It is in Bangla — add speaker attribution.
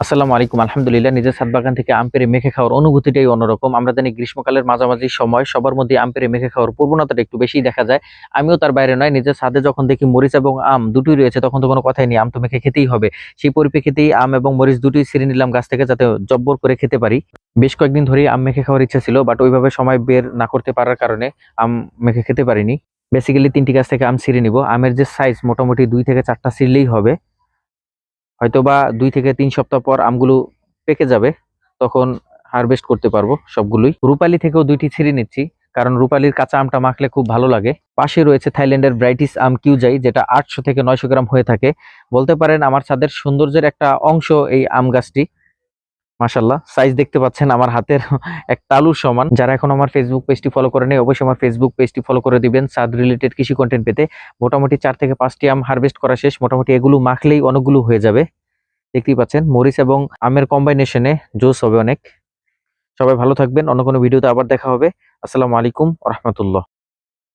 Speaker 1: আসসালামু আলাইকুম। আলহামদুলিল্লাহ, নিজের ছাদ বাগান থেকে আম পেড়ে মেখে খাওয়ার অনুভূতিটাই অন্যরকম। আমরা জানি গ্রীষ্মকালের মাঝামাঝি সময় সবার মধ্যে আম পেড়ে মেখে খাওয়ার প্রবণতাটা একটু বেশিই দেখা যায়। আমিও তার বাইরে নয়। নিজের ছাদে যখন দেখি মরিচ এবং আম দুটোই রয়েছে, তখন তো কোনো কথাই নেই, আম তো মেখে খেতেই হবে। সেই পরিপ্রেক্ষিতেই আম এবং মরিচ দুটোই ছিঁড়ে নিলাম গাছ থেকে, যাতে জব্বর করে খেতে পারি। বেশ কয়েকদিন ধরেই আম মেখে খাওয়ার ইচ্ছা ছিল, বাট ওইভাবে সময় বের না করতে পারার কারণে আম মেখে খেতে পারিনি। বেসিক্যালি 3টি গাছ থেকে আম ছিঁড়ে নিব। আমের যে সাইজ, মোটামুটি 2 থেকে 4টা ছিঁড়লেই হবে। হয়তোবা 2 থেকে 3 সপ্তাহ পর আমগুলো পেকে যাবে, তখন হারভেস্ট করতে পারবো সবগুলোই। রূপালী থেকেও 2টি ছিঁড়ে নিচ্ছি, কারণ রূপালীর কাঁচা আমটা মাখলে খুব ভালো লাগে। পাশে রয়েছে থাইল্যান্ডের ব্রাইটিস আম কিউজাই, যেটা 800 থেকে 900 গ্রাম হয়ে থাকে। বলতে পারেন আমার ছাদের সৌন্দর্যের একটা অংশ এই আম গাছটি। মাশাল্লাহ, সাইজ দেখতে পাচ্ছেন আমার হাতের এক তালুর সমান। যারা এখন আমার ফেসবুক পেজটি ফলো করে নেই, অবশ্যই আমার ফেসবুক পেজটি ফলো করে দিবেন ছাদ রিলেটেড কৃষি কন্টেন্ট পেতে। মোটামুটি 4 থেকে 5টি আম হারভেস্ট করা শেষ। মোটামুটি এগুলো মাখলেই অনেকগুলো হয়ে যাবে। দেখতেই পাচ্ছেন মরিচ এবং আমের কম্বাইনেশনে জোস হবে অনেক। সবাই ভালো থাকবেন, অন্য কোনো ভিডিওতে আবার দেখা হবে। আসসালামু আলাইকুম ওয়া রাহমাতুল্লাহ।